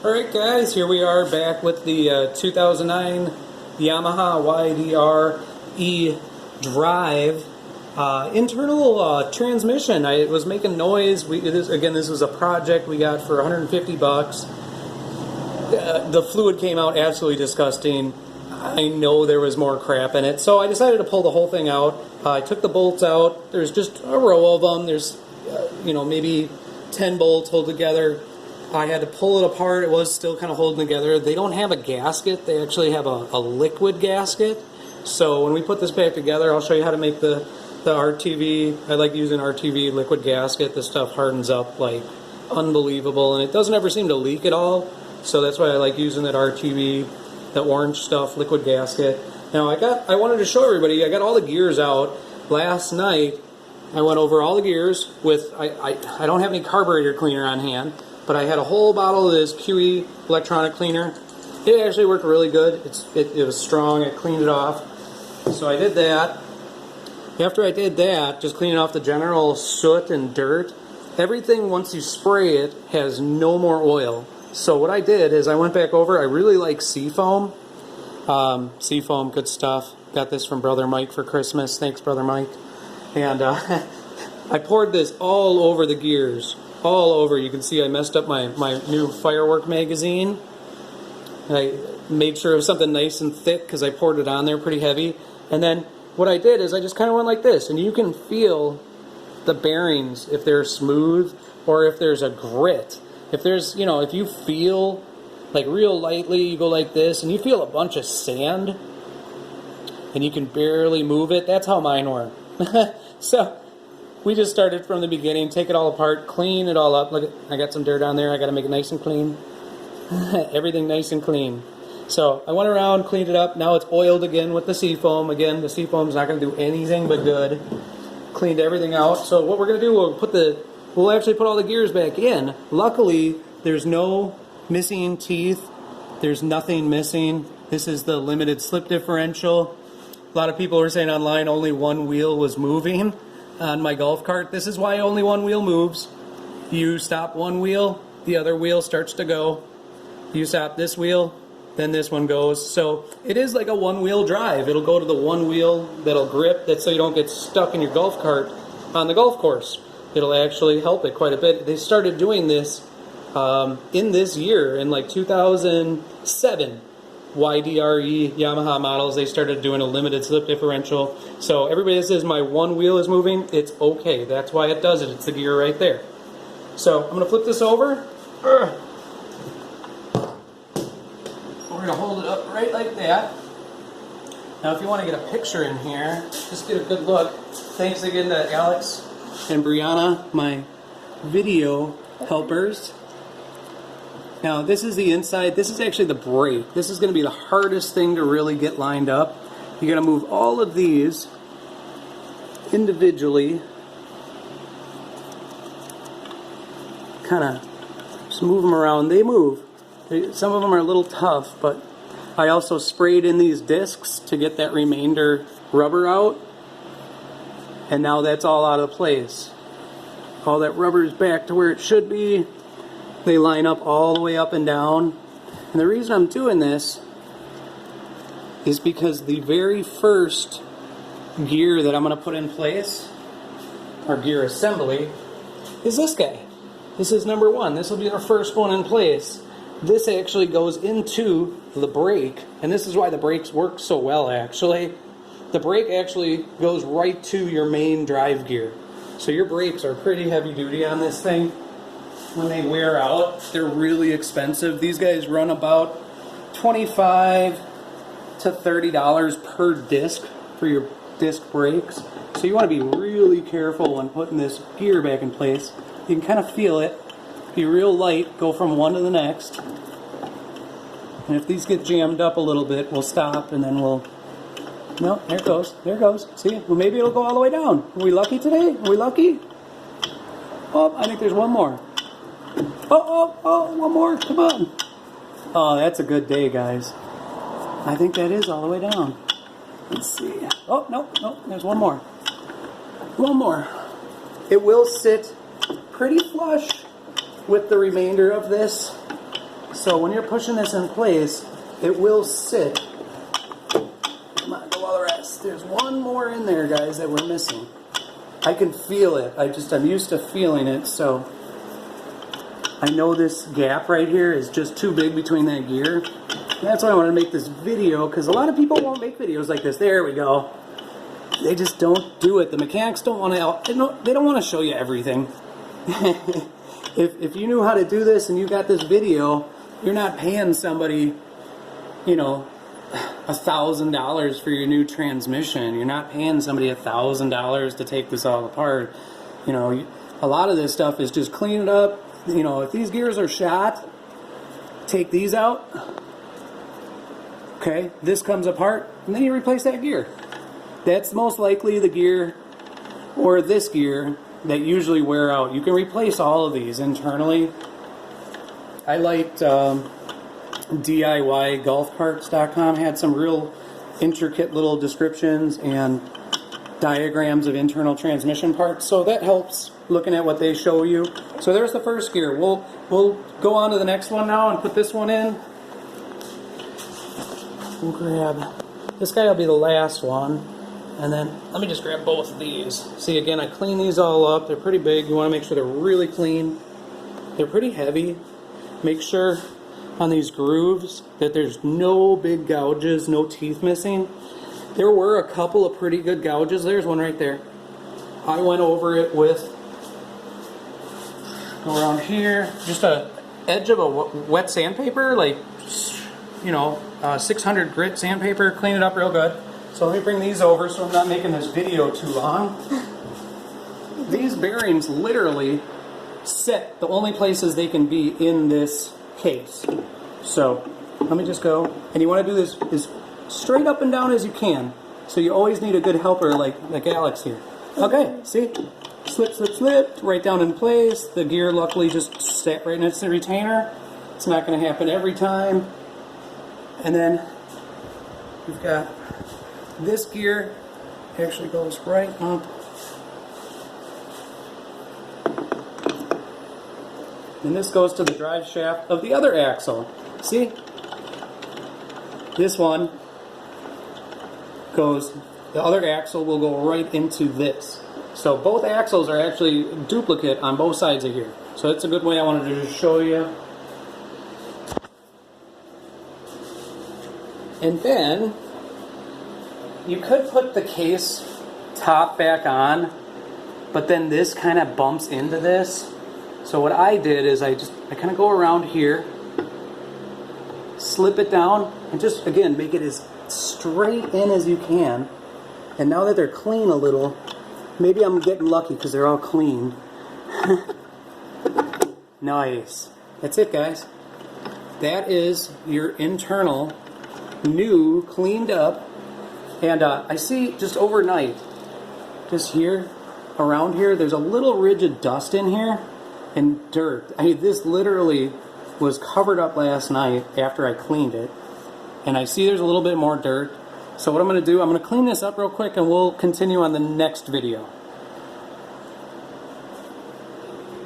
Alright guys, here we are back with the 2009 Yamaha ydre drive internal transmission. It was making noise. This was a project we got for 150 bucks. The fluid came out absolutely disgusting. I know there was more crap in it, so I decided to pull the whole thing out. I took the bolts out. There's just a row of them. There's maybe 10 bolts hold together. I had to pull it apart. It was still kind of holding together. They don't have a gasket. They actually have a liquid gasket. So when we put this back together, I'll show you how to make the RTV. I like using RTV liquid gasket. This stuff hardens up like unbelievable, and it doesn't ever seem to leak at all. So that's why I like using that RTV, the orange stuff, liquid gasket. Now I wanted to show everybody, I got all the gears out. Last night I went over all the gears with, I don't have any carburetor cleaner on hand, but I had a whole bottle of this QE electronic cleaner. It actually worked really good. It was strong. It cleaned it off. So I did that. After I did that, just cleaning off the general soot and dirt, everything once you spray it has no more oil. So what I did is I went back over. I really like Seafoam. Seafoam, good stuff. Got this from Brother Mike for Christmas. Thanks, Brother Mike. And I poured this all over the gears. All over. You can see I messed up my new firework magazine. I made sure it was something nice and thick because I poured it on there pretty heavy. And then what I did is I just kind of went like this, and you can feel the bearings if they're smooth or if there's a grit. If there's, if you feel like real lightly, you go like this, and you feel a bunch of sand, and you can barely move it. That's how mine were. So we just started from the beginning, take it all apart, clean it all up. Look, I got some dirt on there. I got to make it nice and clean. Everything nice and clean. So I went around, cleaned it up. Now it's oiled again with the Seafoam. Again, the Seafoam's not going to do anything but good. Cleaned everything out. So what we're going to do, we'll actually put all the gears back in. Luckily, there's no missing teeth. There's nothing missing. This is the limited slip differential. A lot of people were saying online only one wheel was moving on my golf cart. This is why only one wheel moves. You stop one wheel, the other wheel starts to go. You stop this wheel, then this one goes. So it is like a one-wheel drive. It'll go to the one wheel that'll grip. That's so you don't get stuck in your golf cart on the golf course. It'll actually help it quite a bit. They started doing this in this year, in like 2007. ydre Yamaha models, they started doing a limited slip differential. So everybody that says my one wheel is moving, it's okay. That's why it does it. It's the gear right there. So I'm going to flip this over. We're going to hold it up right like that. Now if you want to get a picture in here, just get a good look. Thanks again to Alex and Brianna, my video helpers. Now this is the inside. This is actually the brake. This is going to be the hardest thing to really get lined up. You're going to move all of these individually. Kind of just move them around. They move. Some of them are a little tough, but I also sprayed in these discs to get that remainder rubber out. And now that's all out of place. All that rubber is back to where it should be. They line up all the way up and down. And the reason I'm doing this is because the very first gear that I'm going to put in place, our gear assembly, is this guy. This is number one. This will be our first one in place. This actually goes into the brake, and this is why the brakes work so well actually. The brake actually goes right to your main drive gear. So your brakes are pretty heavy duty on this thing. When they wear out, they're really expensive. These guys run about $25 to $30 per disc for your disc brakes. So you want to be really careful when putting this gear back in place. You can kind of feel it. Be real light, go from one to the next. And if these get jammed up a little bit, we'll stop and then we'll... No, there it goes. There it goes. See? Well, maybe it'll go all the way down. Are we lucky today? Are we lucky? Oh, I think there's one more. Oh, one more. Come on. Oh, that's a good day, guys. I think that is all the way down. Let's see. Oh, no, there's one more. One more. It will sit pretty flush with the remainder of this. So when you're pushing this in place, it will sit. Come on, go all the rest. There's one more in there, guys, that we're missing. I can feel it. I'm used to feeling it, so I know this gap right here is just too big between that gear. That's why I wanted to make this video, because a lot of people won't make videos like this. There we go. They just don't do it. The mechanics don't want to. They don't want to show you everything. If you knew how to do this and you got this video, you're not paying somebody, you know, $1,000 for your new transmission. You're not paying somebody $1,000 to take this all apart. You know, a lot of this stuff is just clean it up. You know, if these gears are shot, take these out. Okay, this comes apart, and then you replace that gear. That's most likely the gear, or this gear, that usually wear out. You can replace all of these internally. I liked DIYGolfCarts.com had some real intricate little descriptions and diagrams of internal transmission parts, so that helps looking at what they show you. So there's the first gear. We'll go on to the next one now and put this one in. We'll grab this guy. Will be the last one, and then let me just grab both of these. See, again, I clean these all up. They're pretty big. You want to make sure they're really clean. They're pretty heavy. Make sure on these grooves that there's no big gouges, no teeth missing. There were a couple of pretty good gouges. There's one right there. I went over it with, go around here, just a edge of a wet sandpaper, like, you know, 600 grit sandpaper, clean it up real good. So let me bring these over so I'm not making this video too long. These bearings literally sit the only places they can be in this case. So let me just go, and you want to do this as straight up and down as you can. So you always need a good helper like Alex here. Okay, see? Slip, slip, slip, right down in place. The gear luckily just sat right next to the retainer. It's not going to happen every time. And then you've got this gear, actually goes right up. And this goes to the drive shaft of the other axle. See? This one goes, the other axle will go right into this. So both axles are actually duplicate on both sides of here. So that's a good way I wanted to just show you. And then you could put the case top back on, but then this kind of bumps into this. So what I did is I kind of go around here, slip it down, and just again make it as straight in as you can. And now that they're clean a little, maybe I'm getting lucky because they're all clean. Nice. That's it, guys. That is your internal, new, cleaned up. And I see just overnight, just here, around here, there's a little ridge of dust in here and dirt. I mean, this literally was covered up last night after I cleaned it. And I see there's a little bit more dirt. So what I'm going to do, I'm going to clean this up real quick and we'll continue on the next video.